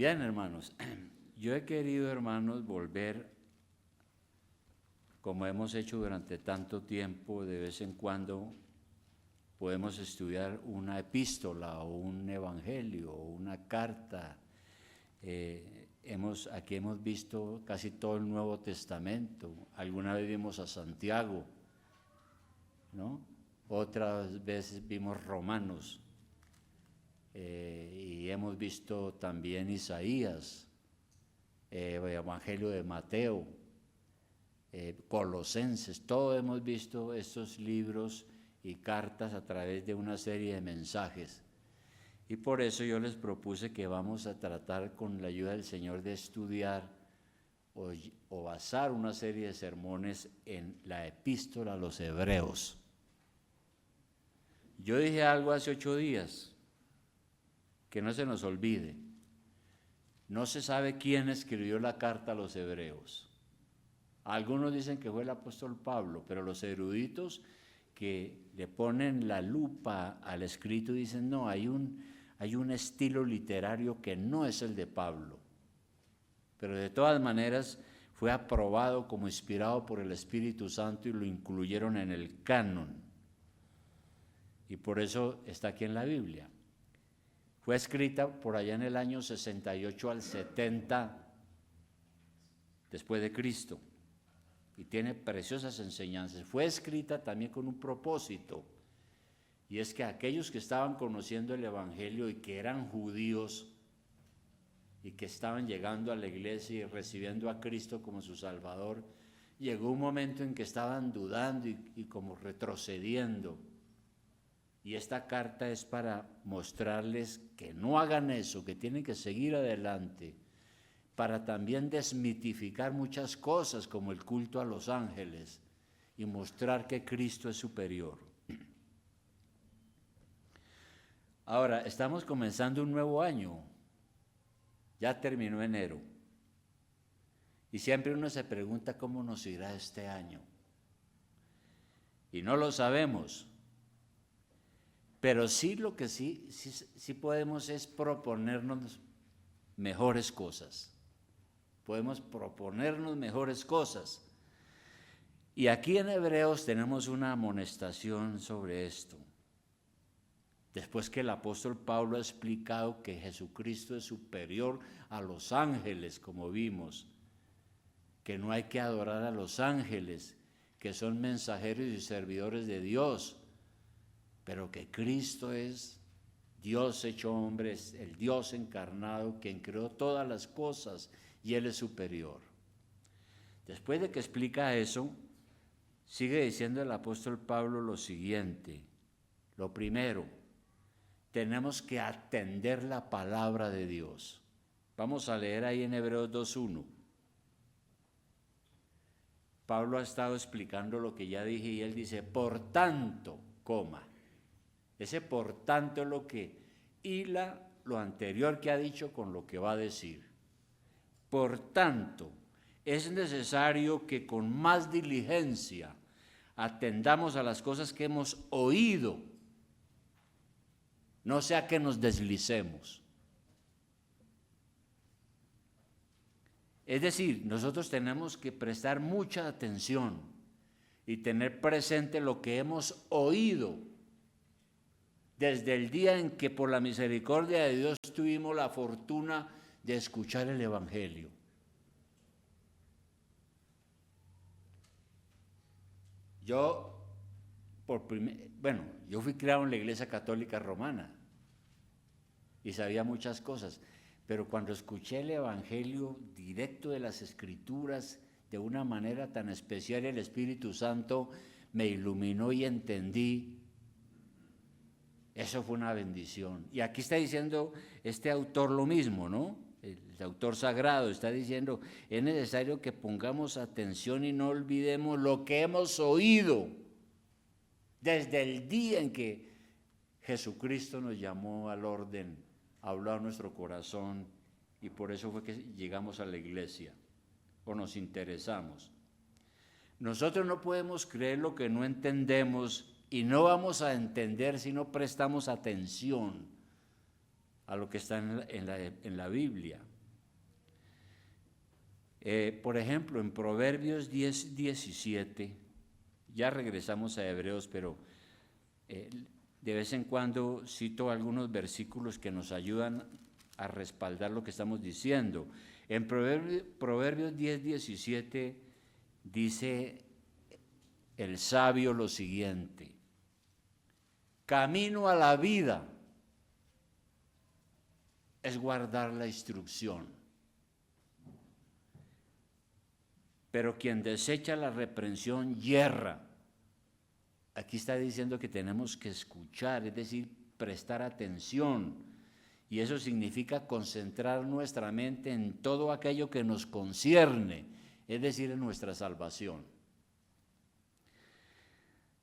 Bien, hermanos, yo he querido, hermanos, volver, como hemos hecho durante tanto tiempo, de vez en cuando podemos estudiar una epístola o un evangelio o una carta. Aquí hemos visto casi todo el Nuevo Testamento. Alguna vez vimos a Santiago, ¿no? Otras veces vimos Romanos. Y hemos visto también Isaías, Evangelio de Mateo, Colosenses. Todo hemos visto estos libros y cartas a través de una serie de mensajes. Y por eso yo les propuse que vamos a tratar con la ayuda del Señor de estudiar o basar una serie de sermones en la epístola a los Hebreos. Yo dije algo hace 8 días, que no se nos olvide. No se sabe quién escribió la carta a los Hebreos. Algunos dicen que fue el apóstol Pablo, pero los eruditos que le ponen la lupa al escrito dicen, no, hay un estilo literario que no es el de Pablo. Pero de todas maneras fue aprobado como inspirado por el Espíritu Santo y lo incluyeron en el canon. Y por eso está aquí en la Biblia. Fue escrita por allá en el año 68 al 70 después de Cristo y tiene preciosas enseñanzas. Fue escrita también con un propósito, y es que aquellos que estaban conociendo el Evangelio y que eran judíos y que estaban llegando a la iglesia y recibiendo a Cristo como su Salvador, llegó un momento en que estaban dudando y como retrocediendo. Y esta carta es para mostrarles que no hagan eso, que tienen que seguir adelante, para también desmitificar muchas cosas como el culto a los ángeles y mostrar que Cristo es superior. Ahora, estamos comenzando un nuevo año, ya terminó enero, y siempre uno se pregunta cómo nos irá este año, y no lo sabemos. Pero sí, lo que sí podemos es proponernos mejores cosas. Podemos proponernos mejores cosas. Y aquí en Hebreos tenemos una amonestación sobre esto. Después que el apóstol Pablo ha explicado que Jesucristo es superior a los ángeles, como vimos, que no hay que adorar a los ángeles, que son mensajeros y servidores de Dios, pero que Cristo es Dios hecho hombre, es el Dios encarnado, quien creó todas las cosas, y Él es superior. Después de que explica eso, sigue diciendo el apóstol Pablo lo siguiente. Lo primero, tenemos que atender la palabra de Dios. Vamos a leer ahí en Hebreos 2:1. Pablo ha estado explicando lo que ya dije y él dice, por tanto, ese por tanto es lo que hila lo anterior que ha dicho con lo que va a decir. Por tanto, es necesario que con más diligencia atendamos a las cosas que hemos oído, no sea que nos deslicemos. Es decir, nosotros tenemos que prestar mucha atención y tener presente lo que hemos oído desde el día en que por la misericordia de Dios tuvimos la fortuna de escuchar el Evangelio. Yo fui criado en la Iglesia Católica Romana y sabía muchas cosas, pero cuando escuché el Evangelio directo de las Escrituras de una manera tan especial, el Espíritu Santo me iluminó y entendí. Eso fue una bendición. Y aquí está diciendo este autor lo mismo, ¿no? El autor sagrado está diciendo, es necesario que pongamos atención y no olvidemos lo que hemos oído desde el día en que Jesucristo nos llamó al orden, habló a nuestro corazón, y por eso fue que llegamos a la iglesia o nos interesamos. Nosotros no podemos creer lo que no entendemos, y no vamos a entender si no prestamos atención a lo que está en la Biblia. Por ejemplo, en Proverbios 10, 17, ya regresamos a Hebreos, pero de vez en cuando cito algunos versículos que nos ayudan a respaldar lo que estamos diciendo. En Proverbios 10, 17 dice el sabio lo siguiente: camino a la vida es guardar la instrucción, pero quien desecha la reprensión yerra. Aquí está diciendo que tenemos que escuchar, es decir, prestar atención, y eso significa concentrar nuestra mente en todo aquello que nos concierne, es decir, en nuestra salvación.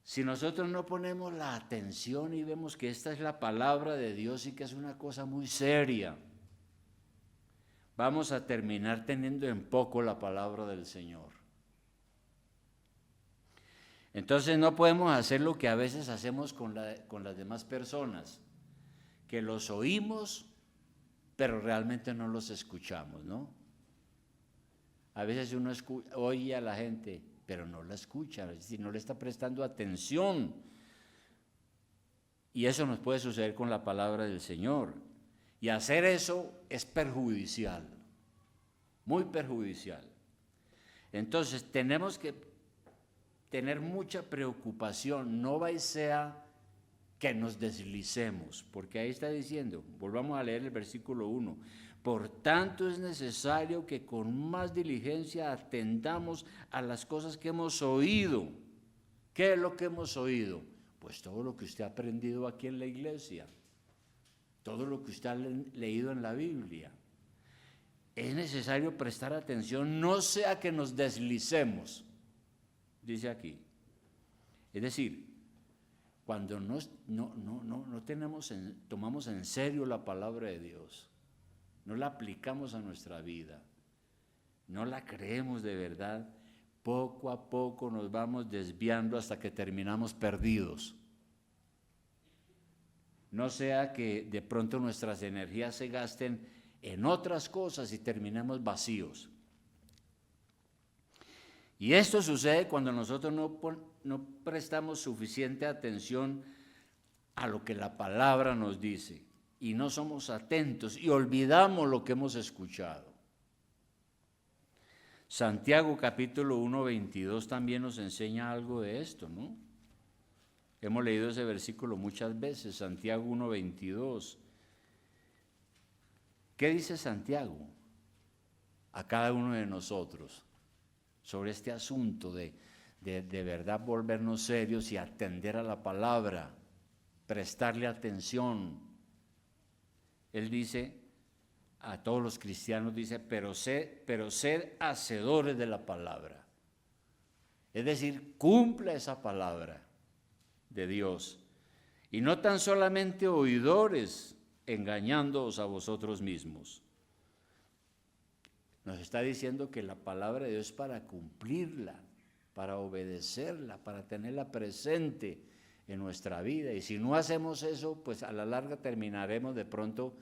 Si nosotros no ponemos la atención y vemos que esta es la palabra de Dios y que es una cosa muy seria, vamos a terminar teniendo en poco la palabra del Señor. Entonces no podemos hacer lo que a veces hacemos con las demás personas, que los oímos, pero realmente no los escuchamos, ¿no? A veces uno oye a la gente, pero no la escucha, es decir, no le está prestando atención. Y eso nos puede suceder con la palabra del Señor. Y hacer eso es perjudicial, muy perjudicial. Entonces tenemos que tener mucha preocupación, no sea que nos deslicemos, porque ahí está diciendo, volvamos a leer el versículo 1, por tanto es necesario que con más diligencia atendamos a las cosas que hemos oído. ¿Qué es lo que hemos oído? Pues todo lo que usted ha aprendido aquí en la iglesia, todo lo que usted ha leído en la Biblia. Es necesario prestar atención, no sea que nos deslicemos, dice aquí. Es decir, cuando tomamos en serio la palabra de Dios, no la aplicamos a nuestra vida, no la creemos de verdad, poco a poco nos vamos desviando hasta que terminamos perdidos. No sea que de pronto nuestras energías se gasten en otras cosas y terminemos vacíos. Y esto sucede cuando nosotros no prestamos suficiente atención a lo que la palabra nos dice y no somos atentos y olvidamos lo que hemos escuchado. Santiago capítulo 1, 22 también nos enseña algo de esto, ¿no? Hemos leído ese versículo muchas veces, Santiago 1, 22. ¿Qué dice Santiago a cada uno de nosotros sobre este asunto de verdad volvernos serios y atender a la palabra, prestarle atención? Él dice a todos los cristianos, dice, pero sed hacedores de la palabra. Es decir, cumpla esa palabra de Dios y no tan solamente oidores, engañándoos a vosotros mismos. Nos está diciendo que la palabra de Dios es para cumplirla, para obedecerla, para tenerla presente en nuestra vida. Y si no hacemos eso, pues a la larga terminaremos de pronto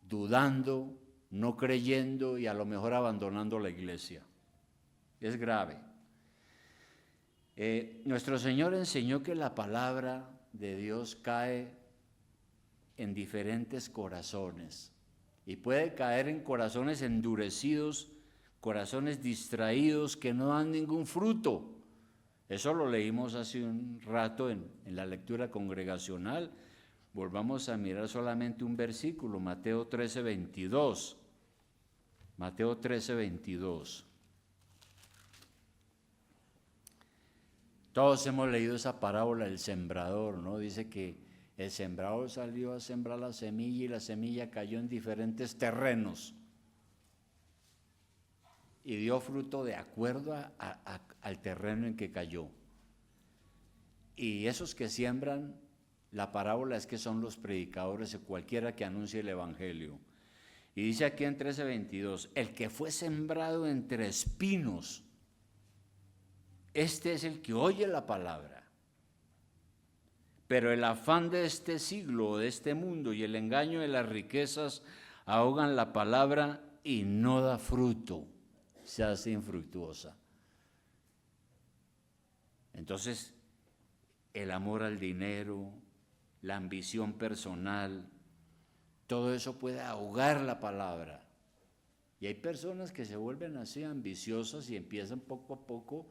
dudando, no creyendo y a lo mejor abandonando la iglesia. Es grave. Nuestro Señor enseñó que la palabra de Dios cae en diferentes corazones y puede caer en corazones endurecidos, corazones distraídos que no dan ningún fruto. Eso lo leímos hace un rato en la lectura congregacional. Volvamos a mirar solamente un versículo, Mateo 13, 22. Mateo 13, 22. Todos hemos leído esa parábola del sembrador, ¿no? Dice que el sembrador salió a sembrar la semilla y la semilla cayó en diferentes terrenos y dio fruto de acuerdo al terreno en que cayó. Y esos que siembran, la parábola es que son los predicadores o cualquiera que anuncie el evangelio. Y dice aquí en 13:22, el que fue sembrado entre espinos, este es el que oye la palabra, pero el afán de este siglo, de este mundo y el engaño de las riquezas ahogan la palabra y no da fruto, se hace infructuosa. Entonces, el amor al dinero, la ambición personal, todo eso puede ahogar la palabra. Y hay personas que se vuelven así ambiciosas y empiezan poco a poco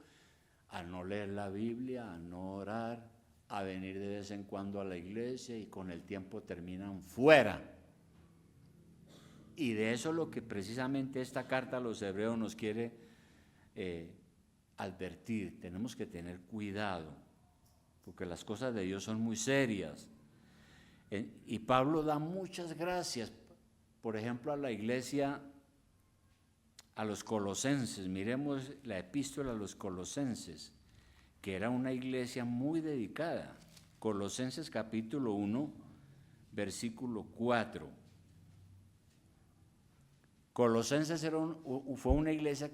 a no leer la Biblia, a no orar, a venir de vez en cuando a la iglesia y con el tiempo terminan fuera. Y de eso es lo que precisamente esta carta a los hebreos nos quiere advertir. Tenemos que tener cuidado, porque las cosas de Dios son muy serias. Y Pablo da muchas gracias, por ejemplo, a la iglesia, a los colosenses. Miremos la epístola a los colosenses, que era una iglesia muy dedicada. Colosenses capítulo 1, versículo 4. Colosenses fue una iglesia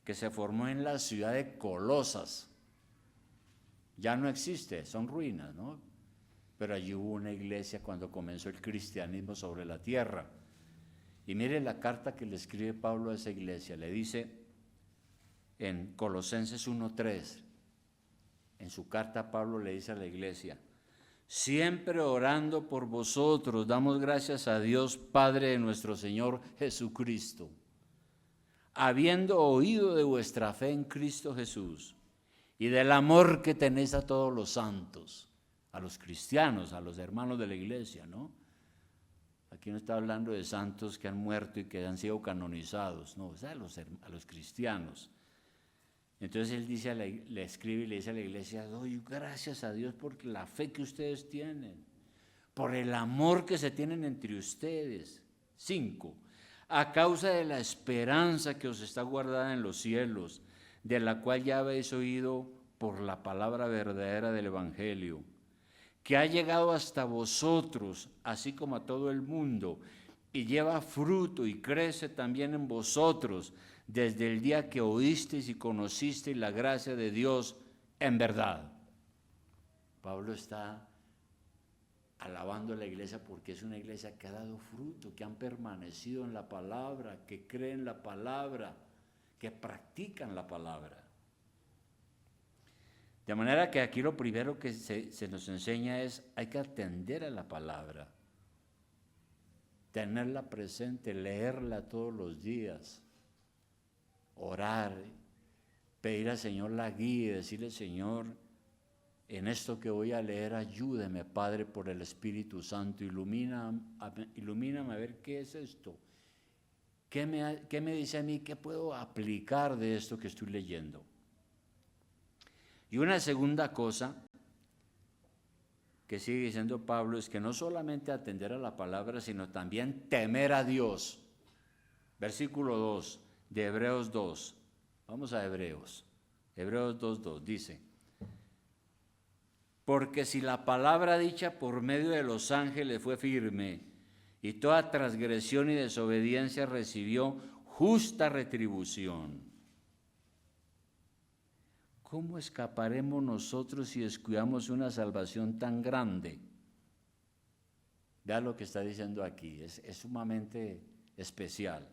que se formó en la ciudad de Colosas. Ya no existe, son ruinas, ¿no? Pero allí hubo una iglesia cuando comenzó el cristianismo sobre la tierra. Y mire la carta que le escribe Pablo a esa iglesia. Le dice en Colosenses 1:3, en su carta Pablo le dice a la iglesia: siempre orando por vosotros, damos gracias a Dios Padre de nuestro Señor Jesucristo, habiendo oído de vuestra fe en Cristo Jesús y del amor que tenéis a todos los santos, a los cristianos, a los hermanos de la iglesia, ¿no? Aquí no está hablando de santos que han muerto y que han sido canonizados, no, o sea, a los cristianos. Entonces él dice le escribe y le dice a la iglesia: doy gracias a Dios por la fe que ustedes tienen, por el amor que se tienen entre ustedes. 5, a causa de la esperanza que os está guardada en los cielos, de la cual ya habéis oído por la palabra verdadera del Evangelio, que ha llegado hasta vosotros, así como a todo el mundo, y lleva fruto y crece también en vosotros, desde el día que oísteis y conocisteis la gracia de Dios en verdad. Pablo está alabando a la iglesia porque es una iglesia que ha dado fruto, que han permanecido en la palabra, que creen la palabra, que practican la palabra. De manera que aquí lo primero que se nos enseña es: hay que atender a la palabra, tenerla presente, leerla todos los días, orar, pedir al Señor la guía, decirle: Señor, en esto que voy a leer, ayúdeme, Padre, por el Espíritu Santo, ilumíname a ver qué es esto, qué me dice a mí, qué puedo aplicar de esto que estoy leyendo. Y una segunda cosa que sigue diciendo Pablo es que no solamente atender a la palabra, sino también temer a Dios. Versículo 2 de Hebreos 2. Vamos a Hebreos 2:2 dice: porque si la palabra dicha por medio de los ángeles fue firme, y toda transgresión y desobediencia recibió justa retribución, ¿cómo escaparemos nosotros si descuidamos una salvación tan grande? Vea lo que está diciendo aquí, es sumamente especial.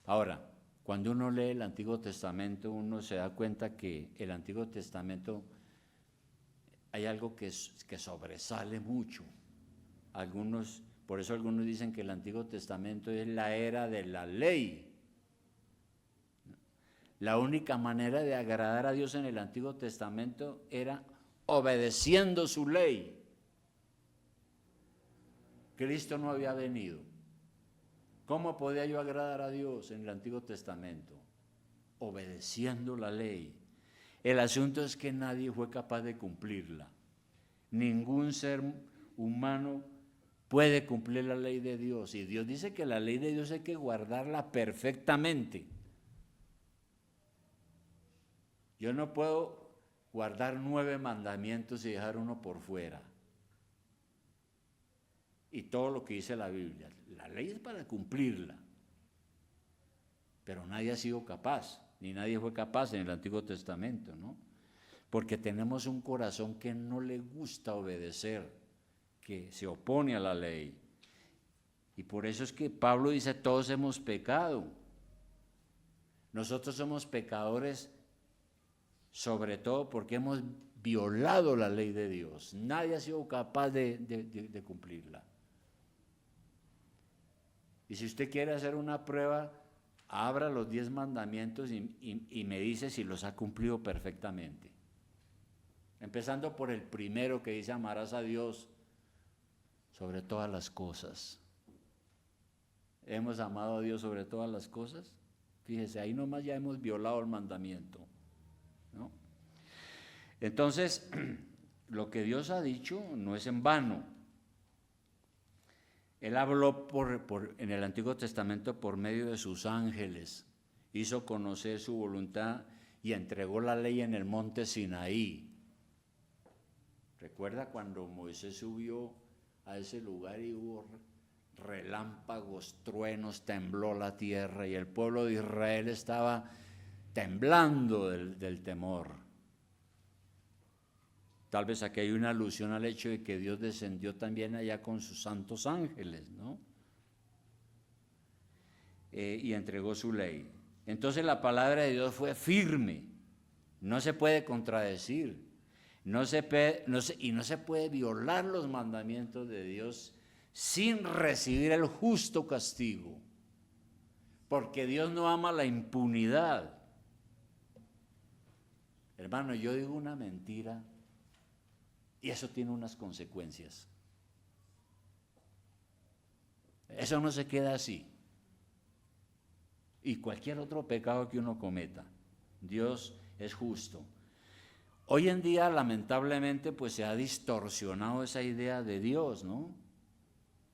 Ahora, cuando uno lee el Antiguo Testamento, uno se da cuenta que el Antiguo Testamento hay algo que sobresale mucho. Por eso algunos dicen que el Antiguo Testamento es la era de la ley. La única manera de agradar a Dios en el Antiguo Testamento era obedeciendo su ley. Cristo no había venido. ¿Cómo podía yo agradar a Dios en el Antiguo Testamento? Obedeciendo la ley. El asunto es que nadie fue capaz de cumplirla. Ningún ser humano puede cumplir la ley de Dios. Y Dios dice que la ley de Dios hay que guardarla perfectamente. Yo no puedo guardar 9 mandamientos y dejar uno por fuera. Y todo lo que dice la Biblia. La ley es para cumplirla. Pero nadie ha sido capaz, ni nadie fue capaz en el Antiguo Testamento, ¿no? Porque tenemos un corazón que no le gusta obedecer, que se opone a la ley. Y por eso es que Pablo dice, todos hemos pecado. Nosotros somos pecadores sobre todo porque hemos violado la ley de Dios. Nadie ha sido capaz de cumplirla. Y si usted quiere hacer una prueba, abra los 10 mandamientos y me dice si los ha cumplido perfectamente. Empezando por el primero que dice, amarás a Dios sobre todas las cosas. ¿Hemos amado a Dios sobre todas las cosas? Fíjese, ahí nomás ya hemos violado el mandamiento, ¿no? Entonces, lo que Dios ha dicho no es en vano. Él habló en el Antiguo Testamento por medio de sus ángeles, hizo conocer su voluntad y entregó la ley en el monte Sinaí. ¿Recuerda cuando Moisés subió a ese lugar y hubo relámpagos, truenos, tembló la tierra y el pueblo de Israel estaba temblando del temor? Tal vez aquí hay una alusión al hecho de que Dios descendió también allá con sus santos ángeles, ¿no? Y entregó su ley. Entonces la palabra de Dios fue firme, no se puede contradecir, no se puede violar los mandamientos de Dios sin recibir el justo castigo, porque Dios no ama la impunidad. Hermano, yo digo una mentira y eso tiene unas consecuencias. Eso no se queda así. Y cualquier otro pecado que uno cometa, Dios es justo. Hoy en día, lamentablemente, pues se ha distorsionado esa idea de Dios, ¿no?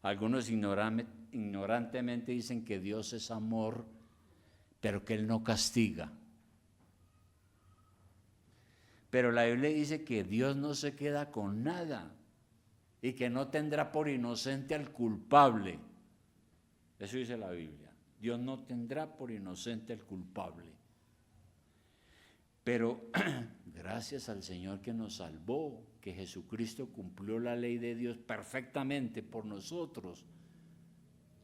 Algunos ignorantemente dicen que Dios es amor, pero que Él no castiga. Pero la Biblia dice que Dios no se queda con nada y que no tendrá por inocente al culpable. Eso dice la Biblia. Dios no tendrá por inocente al culpable. Pero gracias al Señor que nos salvó, que Jesucristo cumplió la ley de Dios perfectamente por nosotros,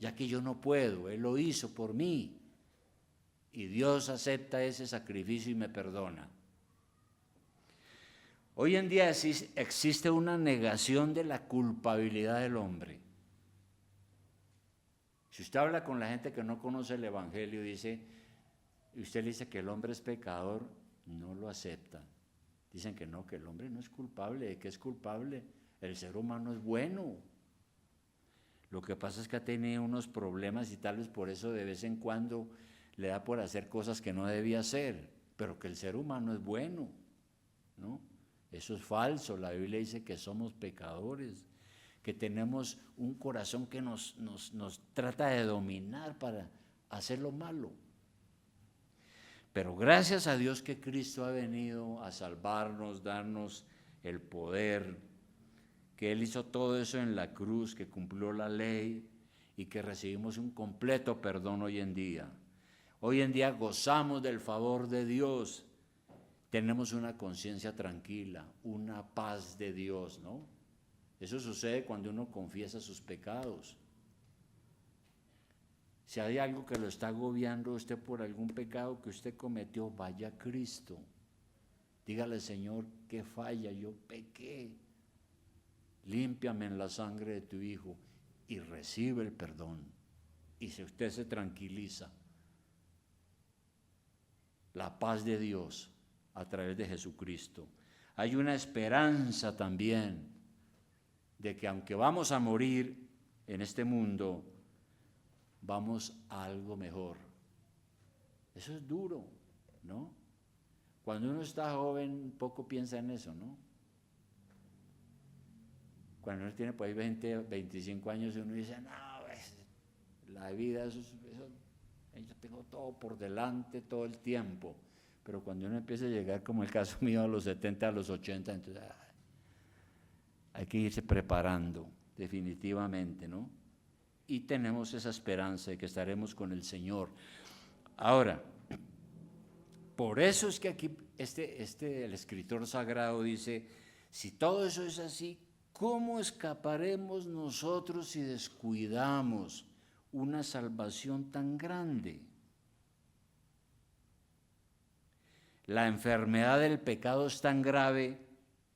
ya que yo no puedo, Él lo hizo por mí. Y Dios acepta ese sacrificio y me perdona. Hoy en día existe una negación de la culpabilidad del hombre. Si usted habla con la gente que no conoce el Evangelio y usted le dice que el hombre es pecador, no lo aceptan. Dicen que no, que el hombre no es culpable. ¿De qué es culpable? El ser humano es bueno. Lo que pasa es que ha tenido unos problemas y tal vez por eso de vez en cuando le da por hacer cosas que no debía hacer, pero que el ser humano es bueno, ¿no? Eso es falso. La Biblia dice que somos pecadores, que tenemos un corazón que nos trata de dominar para hacer lo malo. Pero gracias a Dios que Cristo ha venido a salvarnos, darnos el poder, que Él hizo todo eso en la cruz, que cumplió la ley y que recibimos un completo perdón hoy en día. Hoy en día gozamos del favor de Dios, tenemos una conciencia tranquila, una paz de Dios, ¿no? Eso sucede cuando uno confiesa sus pecados. Si hay algo que lo está agobiando a usted por algún pecado que usted cometió, vaya a Cristo. Dígale, Señor, qué falla, yo pequé. Límpiame en la sangre de tu Hijo y recibe el perdón. Y si usted se tranquiliza, la paz de Dios a través de Jesucristo. Hay una esperanza también de que aunque vamos a morir en este mundo, vamos a algo mejor. Eso es duro, ¿no? Cuando uno está joven, poco piensa en eso, ¿no? Cuando uno tiene por ahí 20, 25 años, uno dice, no, la vida, yo tengo todo por delante todo el tiempo. Pero cuando uno empieza a llegar, como el caso mío, a los 70, a los 80, entonces hay que irse preparando definitivamente, ¿no? Y tenemos esa esperanza de que estaremos con el Señor. Ahora, por eso es que aquí el escritor sagrado dice, si todo eso es así, ¿Cómo escaparemos nosotros si descuidamos una salvación tan grande? La enfermedad del pecado es tan grave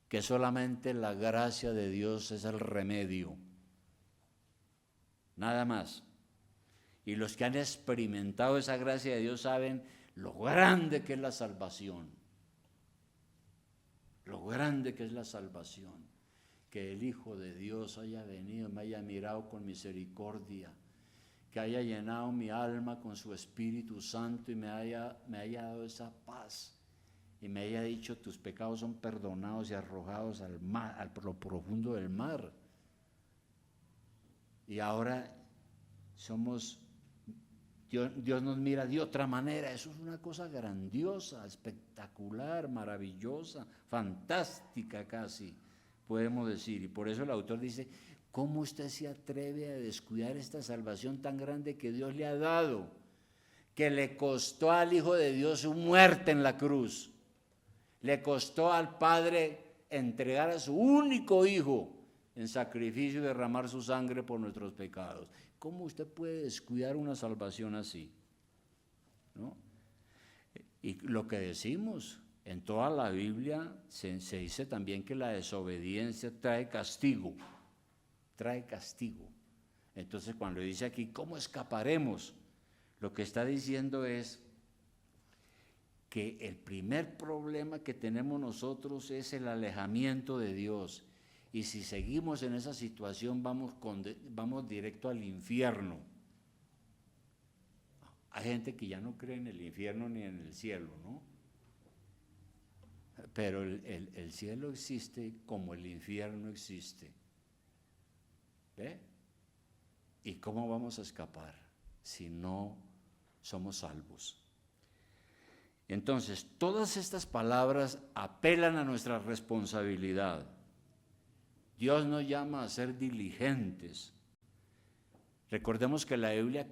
que solamente la gracia de Dios es el remedio. Nada más. Y los que han experimentado esa gracia de Dios saben lo grande que es la salvación. Lo grande que es la salvación. Que el Hijo de Dios haya venido, me haya mirado con misericordia, que haya llenado mi alma con su Espíritu Santo y me haya dado esa paz y me haya dicho: tus pecados son perdonados y arrojados al mar, a lo profundo del mar. Y ahora Dios nos mira de otra manera. Eso es una cosa grandiosa, espectacular, maravillosa, fantástica casi, podemos decir. Y por eso el autor dice: ¿cómo usted se atreve a descuidar esta salvación tan grande que Dios le ha dado? Que le costó al Hijo de Dios su muerte en la cruz. Le costó al Padre entregar a su único Hijo en sacrificio y derramar su sangre por nuestros pecados. ¿Cómo usted puede descuidar una salvación así? ¿No? Y lo que decimos, en toda la Biblia se dice también que la desobediencia trae castigo. Trae castigo. Entonces, cuando dice aquí, ¿cómo escaparemos? Lo que está diciendo es que el primer problema que tenemos nosotros es el alejamiento de Dios. Y si seguimos en esa situación, vamos directo al infierno. Hay gente que ya no cree en el infierno ni en el cielo, ¿no? Pero el cielo existe como el infierno existe. ¿Ve? ¿Y cómo vamos a escapar si no somos salvos? Entonces, todas estas palabras apelan a nuestra responsabilidad. Dios nos llama a ser diligentes. Recordemos que la vida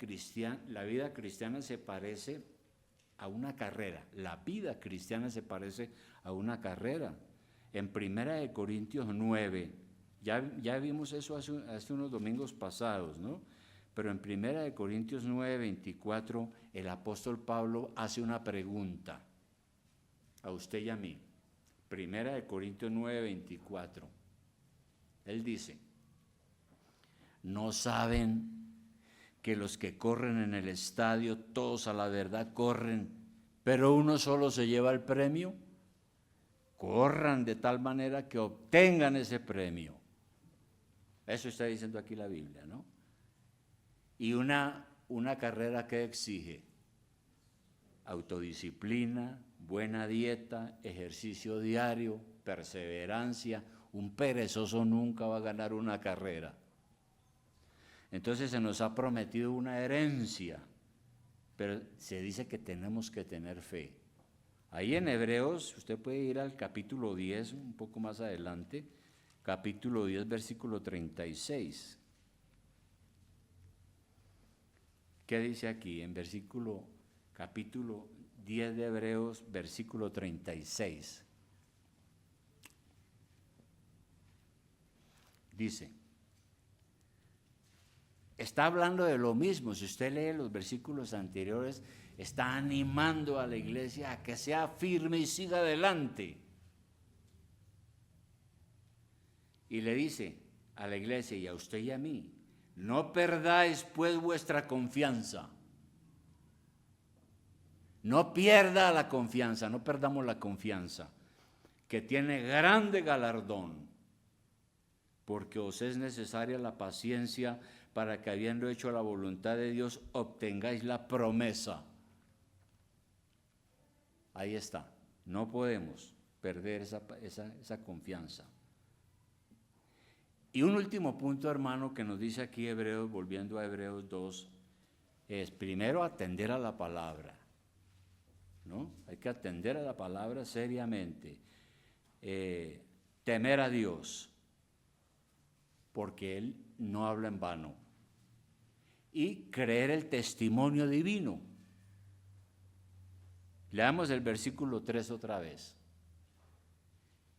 cristiana se parece a una carrera. La vida cristiana se parece a una carrera. En 1 Corintios 9, ya vimos eso hace unos domingos pasados, ¿no? Pero en 1 Corintios 9, 24, el apóstol Pablo hace una pregunta a usted y a mí. 1 Corintios 9, 24. Él dice: ¿no saben que los que corren en el estadio, todos a la verdad corren, pero uno solo se lleva el premio? Corran de tal manera que obtengan ese premio. Eso está diciendo aquí la Biblia, ¿no? Y una carrera que exige autodisciplina, buena dieta, ejercicio diario, perseverancia. Un perezoso nunca va a ganar una carrera. Entonces se nos ha prometido una herencia, pero se dice que tenemos que tener fe. Ahí en Hebreos, usted puede ir al capítulo 10, un poco más adelante, capítulo 10, versículo 36. ¿Qué dice aquí? En capítulo 10 de Hebreos, versículo 36. Dice, está hablando de lo mismo. Si usted lee los versículos anteriores, está animando a la iglesia a que sea firme y siga adelante. Y le dice a la iglesia y a usted y a mí: no perdáis pues vuestra confianza. No pierda la confianza, no perdamos la confianza, que tiene grande galardón, porque os es necesaria la paciencia para que, habiendo hecho la voluntad de Dios, obtengáis la promesa. Ahí está, no podemos perder esa confianza. Y un último punto, hermano, que nos dice aquí Hebreos, volviendo a Hebreos 2, es primero atender a la palabra, ¿no? Hay que atender a la palabra seriamente, temer a Dios, porque Él no habla en vano, y creer el testimonio divino. Leamos el versículo 3 otra vez.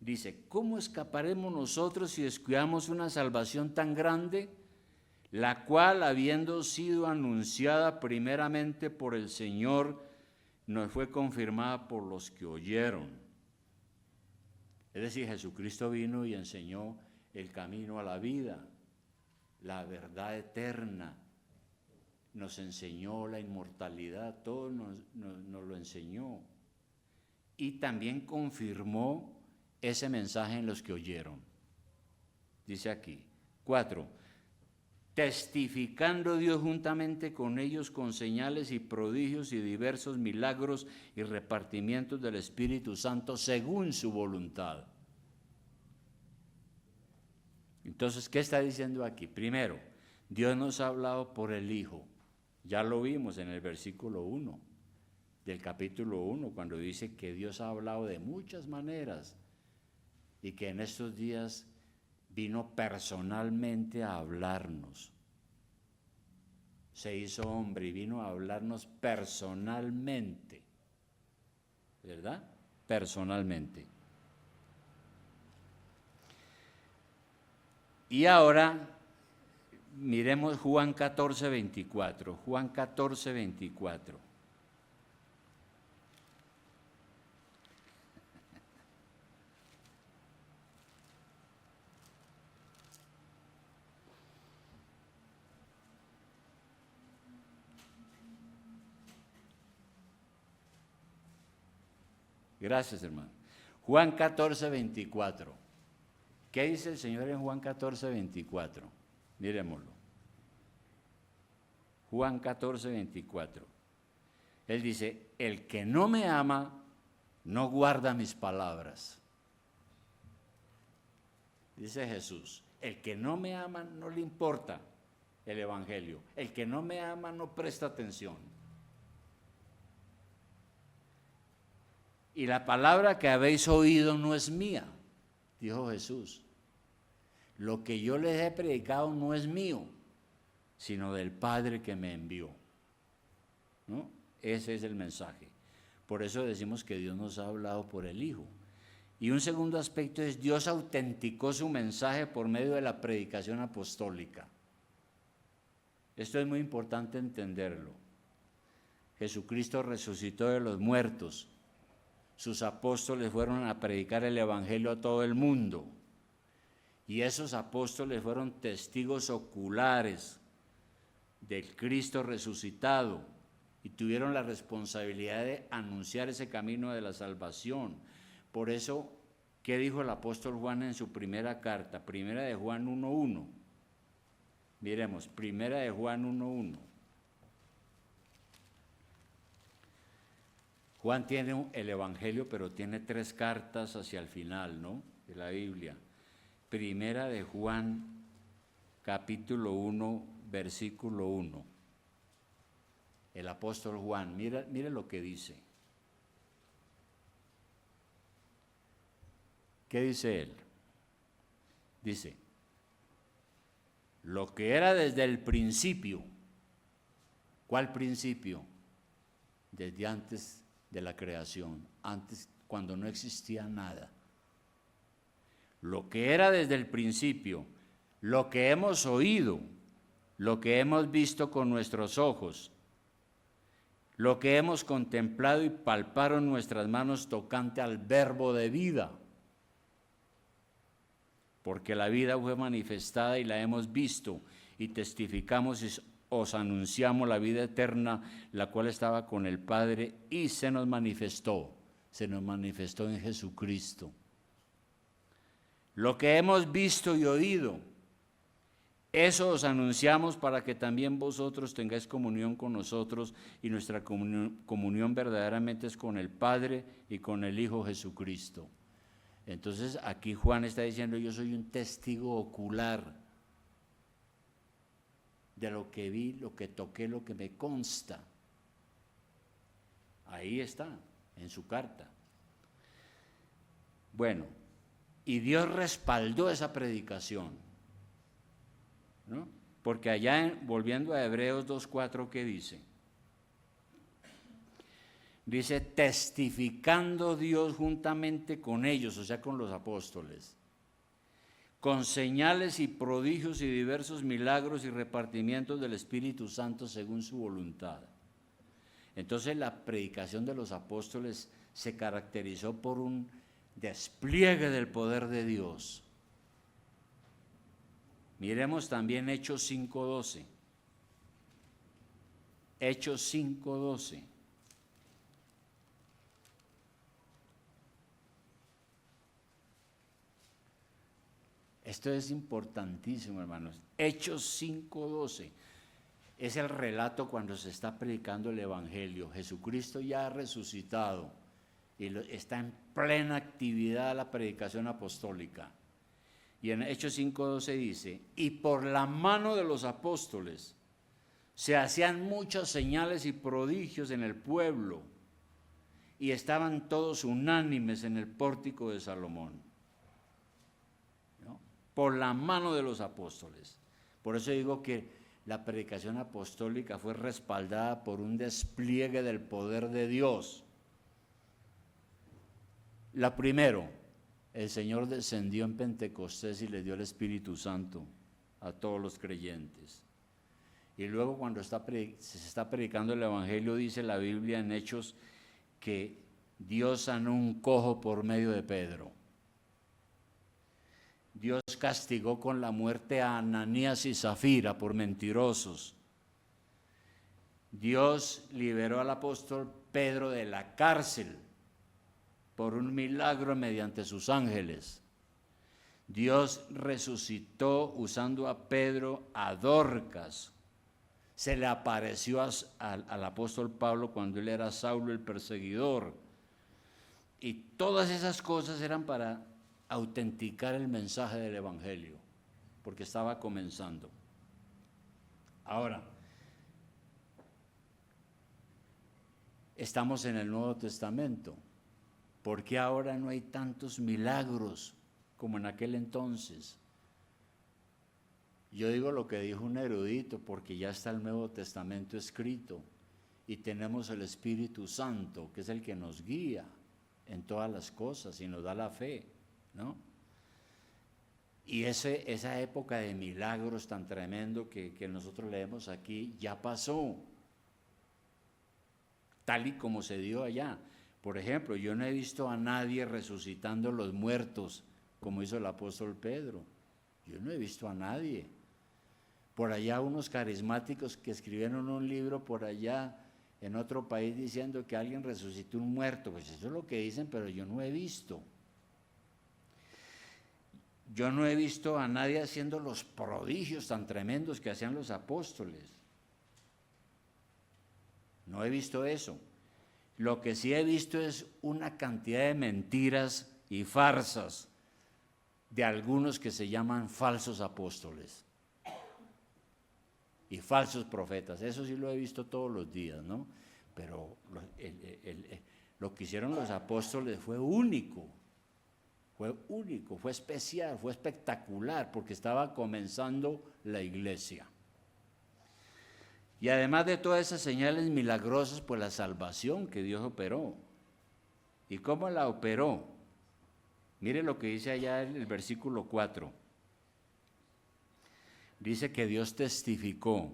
Dice, ¿cómo escaparemos nosotros si descuidamos una salvación tan grande, la cual, habiendo sido anunciada primeramente por el Señor, nos fue confirmada por los que oyeron? Es decir, Jesucristo vino y enseñó el camino a la vida, la verdad eterna, nos enseñó la inmortalidad, todo nos lo enseñó. Y también confirmó ese mensaje en los que oyeron. Dice aquí, 4, testificando Dios juntamente con ellos con señales y prodigios y diversos milagros y repartimientos del Espíritu Santo según su voluntad. Entonces, ¿qué está diciendo aquí? Primero, Dios nos ha hablado por el Hijo. Ya lo vimos en el versículo 1 del capítulo 1, cuando dice que Dios ha hablado de muchas maneras y que en estos días vino personalmente a hablarnos. Se hizo hombre y vino a hablarnos personalmente, ¿verdad? Personalmente. Y ahora miremos Juan 14, 24. Juan 14, 24. Gracias, hermano. Juan 14, 24. ¿Qué dice el Señor en Juan 14, 24? Miremoslo. Juan 14, 24. Él dice, el que no me ama, no guarda mis palabras. Dice Jesús, el que no me ama no le importa el Evangelio. El que no me ama no presta atención. Y la palabra que habéis oído no es mía, dijo Jesús. Lo que yo les he predicado no es mío, sino del Padre que me envió. ¿No? Ese es el mensaje. Por eso decimos que Dios nos ha hablado por el Hijo. Y un segundo aspecto es, Dios autenticó su mensaje por medio de la predicación apostólica. Esto es muy importante entenderlo. Jesucristo resucitó de los muertos. Sus apóstoles fueron a predicar el Evangelio a todo el mundo. Y esos apóstoles fueron testigos oculares del Cristo resucitado y tuvieron la responsabilidad de anunciar ese camino de la salvación. Por eso, ¿qué dijo el apóstol Juan en su primera carta? Primera de Juan 1:1. Miremos, primera de Juan 1:1. Juan tiene el Evangelio, pero tiene 3 cartas hacia el final, ¿no?, de la Biblia. Primera de Juan, capítulo 1, versículo 1. El apóstol Juan, mire lo que dice. ¿Qué dice él? Dice, lo que era desde el principio. ¿Cuál principio? Desde antes de la creación, antes, cuando no existía nada. Lo que era desde el principio, lo que hemos oído, lo que hemos visto con nuestros ojos, lo que hemos contemplado y palparon nuestras manos tocante al verbo de vida. Porque la vida fue manifestada y la hemos visto, y testificamos y os anunciamos la vida eterna, la cual estaba con el Padre y se nos manifestó en Jesucristo. Lo que hemos visto y oído, eso os anunciamos para que también vosotros tengáis comunión con nosotros, y nuestra comunión verdaderamente es con el Padre y con el Hijo Jesucristo. Entonces aquí Juan está diciendo, yo soy un testigo ocular de lo que vi, lo que toqué, lo que me consta. Ahí está, en su carta. Bueno, y Dios respaldó esa predicación, ¿no? Porque allá, volviendo a Hebreos 2:4, ¿qué dice? Dice, testificando Dios juntamente con ellos, o sea, con los apóstoles, con señales y prodigios y diversos milagros y repartimientos del Espíritu Santo según su voluntad. Entonces la predicación de los apóstoles se caracterizó por un despliegue del poder de Dios. Miremos también Hechos 5:12. Hechos 5:12. Esto es importantísimo, hermanos. Hechos 5:12 es el relato cuando se está predicando el Evangelio. Jesucristo ya ha resucitado y está en plena actividad la predicación apostólica. Y en Hechos 5:12 dice, y por la mano de los apóstoles se hacían muchas señales y prodigios en el pueblo, y estaban todos unánimes en el pórtico de Salomón. ¿No? Por la mano de los apóstoles. Por eso digo que la predicación apostólica fue respaldada por un despliegue del poder de Dios. La primero, el Señor descendió en Pentecostés y le dio el Espíritu Santo a todos los creyentes. Y luego cuando se está predicando el Evangelio, dice la Biblia en Hechos que Dios sanó un cojo por medio de Pedro. Dios castigó con la muerte a Ananías y Zafira por mentirosos. Dios liberó al apóstol Pedro de la cárcel por un milagro mediante sus ángeles. Dios resucitó usando a Pedro a Dorcas. Se le apareció al apóstol Pablo cuando él era Saulo el perseguidor. Y todas esas cosas eran para autenticar el mensaje del Evangelio, porque estaba comenzando. Ahora, estamos en el Nuevo Testamento. ¿Por qué ahora no hay tantos milagros como en aquel entonces? Yo digo lo que dijo un erudito, porque ya está el Nuevo Testamento escrito y tenemos el Espíritu Santo, que es el que nos guía en todas las cosas y nos da la fe, ¿no? Y esa época de milagros tan tremendo que nosotros leemos aquí ya pasó, tal y como se dio allá. Por ejemplo, yo no he visto a nadie resucitando los muertos como hizo el apóstol Pedro. Yo no he visto a nadie. Por allá unos carismáticos que escribieron un libro por allá en otro país diciendo que alguien resucitó un muerto. Pues eso es lo que dicen, pero yo no he visto. Yo no he visto a nadie haciendo los prodigios tan tremendos que hacían los apóstoles. No he visto eso. Lo que sí he visto es una cantidad de mentiras y farsas de algunos que se llaman falsos apóstoles y falsos profetas. Eso sí lo he visto todos los días, ¿no? Pero lo que hicieron los apóstoles fue único, fue especial, fue espectacular, porque estaba comenzando la iglesia. Y además de todas esas señales milagrosas, pues la salvación que Dios operó. ¿Y cómo la operó? Mire lo que dice allá en el versículo 4. Dice que Dios testificó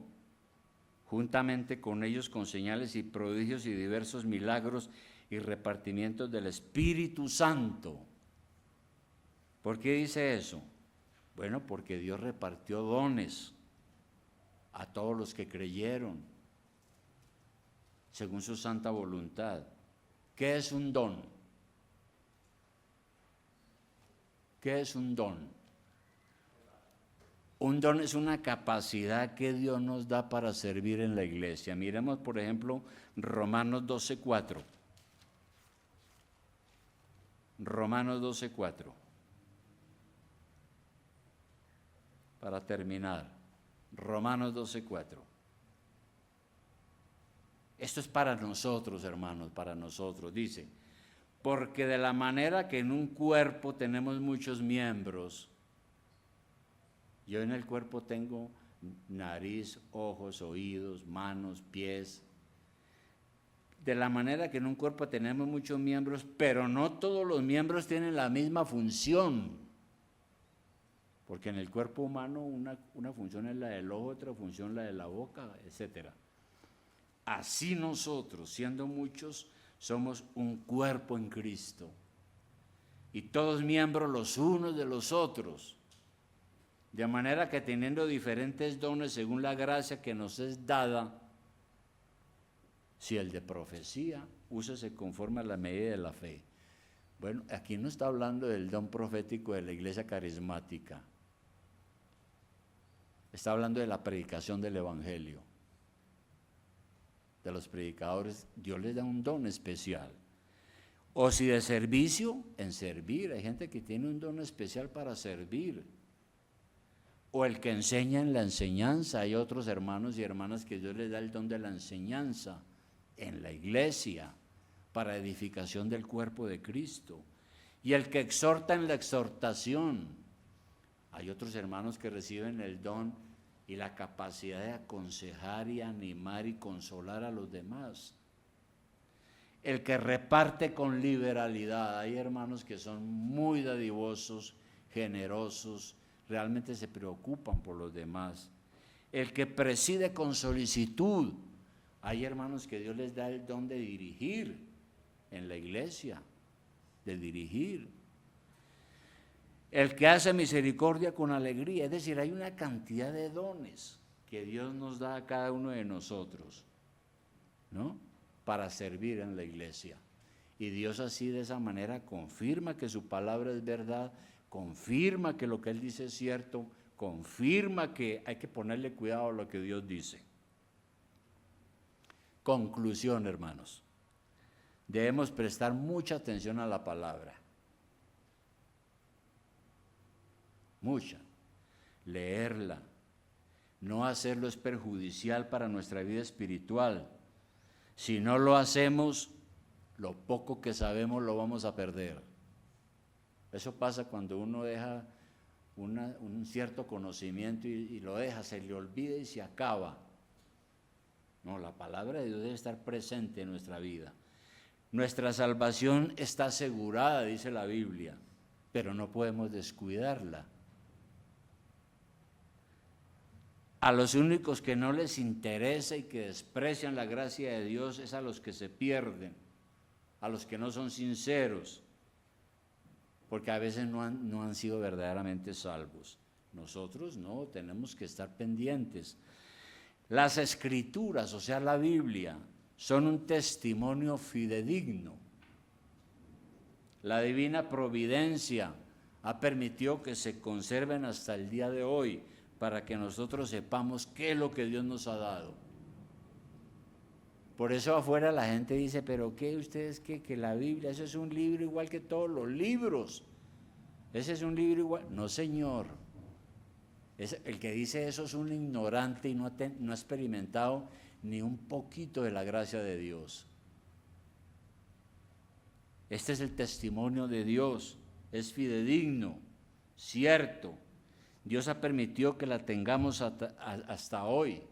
juntamente con ellos con señales y prodigios y diversos milagros y repartimientos del Espíritu Santo. ¿Por qué dice eso? Bueno, porque Dios repartió dones a todos los que creyeron, según su santa voluntad. ¿Qué es un don? ¿Qué es un don? Un don es una capacidad que Dios nos da para servir en la iglesia. Miremos, por ejemplo, Romanos 12:4. Romanos 12:4. Para terminar. Romanos 12:4. Esto es para nosotros, hermanos, para nosotros. Dice, porque de la manera que en un cuerpo tenemos muchos miembros, yo en el cuerpo tengo nariz, ojos, oídos, manos, pies. de la manera que en un cuerpo tenemos muchos miembros, pero no todos los miembros tienen la misma función. Porque en el cuerpo humano una función es la del ojo, otra función la de la boca, etc. Así nosotros, siendo muchos, somos un cuerpo en Cristo. Y todos miembros los unos de los otros. De manera que teniendo diferentes dones según la gracia que nos es dada, si el de profecía, úsese conforme a la medida de la fe. Bueno, aquí no está hablando del don profético de la iglesia carismática. Está hablando de la predicación del evangelio. De los predicadores, Dios les da un don especial. O si de servicio, en servir. Hay gente que tiene un don especial para servir. O el que enseña en la enseñanza. Hay otros hermanos y hermanas que Dios les da el don de la enseñanza en la iglesia para edificación del cuerpo de Cristo. Y el que exhorta en la exhortación. Hay otros hermanos que reciben el don y la capacidad de aconsejar y animar y consolar a los demás. El que reparte con liberalidad. Hay hermanos que son muy dadivosos, generosos, realmente se preocupan por los demás. El que preside con solicitud. Hay hermanos que Dios les da el don de dirigir en la iglesia, de dirigir. El que hace misericordia con alegría, es decir, hay una cantidad de dones que Dios nos da a cada uno de nosotros, ¿no? Para servir en la iglesia. Y Dios así de esa manera confirma que su palabra es verdad, confirma que lo que Él dice es cierto, confirma que hay que ponerle cuidado a lo que Dios dice. Conclusión, hermanos. Debemos prestar mucha atención a la palabra. Mucha. Leerla. No hacerlo es perjudicial para nuestra vida espiritual. Si no lo hacemos, lo poco que sabemos lo vamos a perder. Eso pasa cuando uno deja un cierto conocimiento y lo deja, se le olvida y se acaba. No, la palabra de Dios debe estar presente en nuestra vida. Nuestra salvación está asegurada, dice la Biblia, pero no podemos descuidarla. A los únicos que no les interesa y que desprecian la gracia de Dios es a los que se pierden, a los que no son sinceros, porque a veces no han sido verdaderamente salvos. Nosotros no, tenemos que estar pendientes. Las Escrituras, o sea, la Biblia, son un testimonio fidedigno. La divina providencia ha permitido que se conserven hasta el día de hoy, para que nosotros sepamos qué es lo que Dios nos ha dado. Por eso afuera la gente dice, pero ¿qué ustedes qué? Que la Biblia, eso es un libro igual que todos los libros. Ese es un libro igual. No, señor. El que dice eso es un ignorante y no ha experimentado ni un poquito de la gracia de Dios. Este es el testimonio de Dios. Es fidedigno, cierto. Dios ha permitido que la tengamos hasta hoy.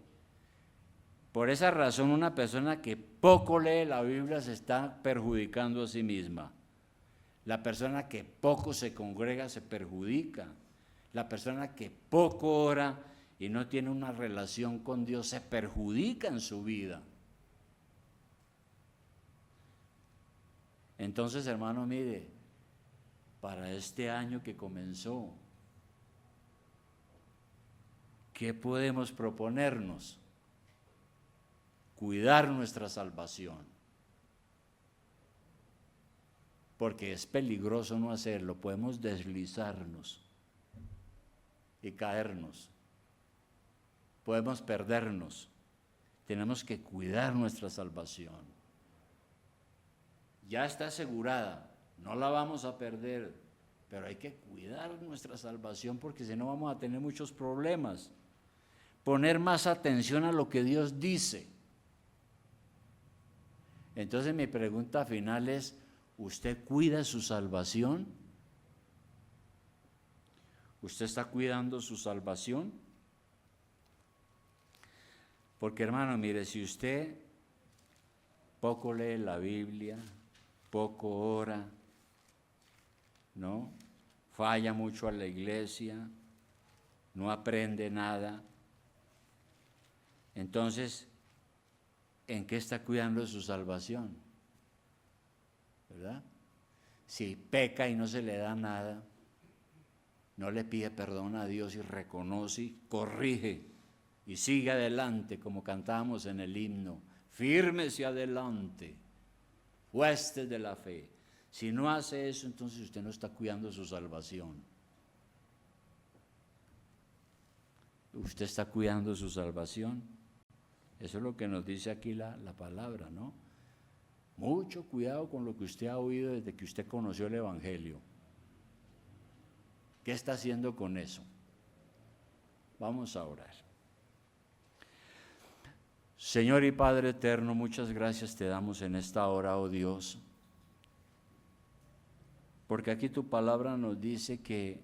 Por esa razón, una persona que poco lee la Biblia se está perjudicando a sí misma. La persona que poco se congrega se perjudica. La persona que poco ora y no tiene una relación con Dios se perjudica en su vida. Entonces, hermano, mire, para este año que comenzó, ¿qué podemos proponernos? Cuidar nuestra salvación. Porque es peligroso no hacerlo, podemos deslizarnos y caernos. Podemos perdernos. Tenemos que cuidar nuestra salvación. Ya está asegurada, no la vamos a perder, pero hay que cuidar nuestra salvación porque si no vamos a tener muchos problemas. Poner más atención a lo que Dios dice. Entonces mi pregunta final es, ¿usted cuida su salvación? ¿Usted está cuidando su salvación? Porque hermano, mire, si usted poco lee la Biblia, poco ora, ¿no? Falla mucho a la iglesia, no aprende nada. Entonces, ¿en qué está cuidando su salvación? ¿Verdad? Si peca y no se le da nada, no le pide perdón a Dios y reconoce, corrige y sigue adelante, como cantábamos en el himno, fírmese adelante, huestes de la fe. Si no hace eso, entonces usted no está cuidando su salvación. ¿Usted está cuidando su salvación? Eso es lo que nos dice aquí la palabra, ¿no? Mucho cuidado con lo que usted ha oído desde que usted conoció el Evangelio. ¿Qué está haciendo con eso? Vamos a orar. Señor y Padre eterno, muchas gracias te damos en esta hora, oh Dios, porque aquí tu palabra nos dice que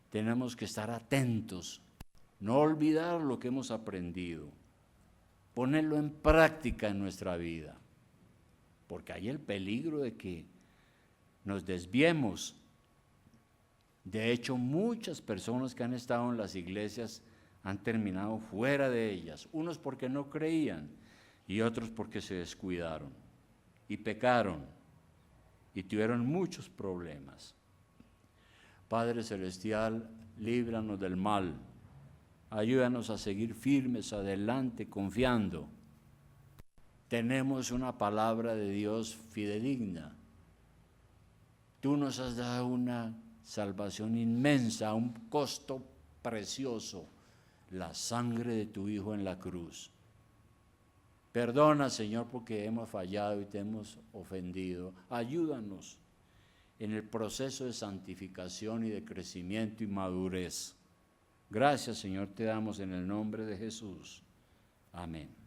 tenemos que estar atentos, no olvidar lo que hemos aprendido, ponerlo en práctica en nuestra vida, porque hay el peligro de que nos desviemos. De hecho, muchas personas que han estado en las iglesias han terminado fuera de ellas, unos porque no creían y otros porque se descuidaron y pecaron y tuvieron muchos problemas. Padre Celestial, líbranos del mal, ayúdanos a seguir firmes adelante, confiando. Tenemos una palabra de Dios fidedigna. Tú nos has dado una salvación inmensa, a un costo precioso, la sangre de tu Hijo en la cruz. Perdona, Señor, porque hemos fallado y te hemos ofendido. Ayúdanos en el proceso de santificación y de crecimiento y madurez. Gracias, Señor, te damos en el nombre de Jesús. Amén.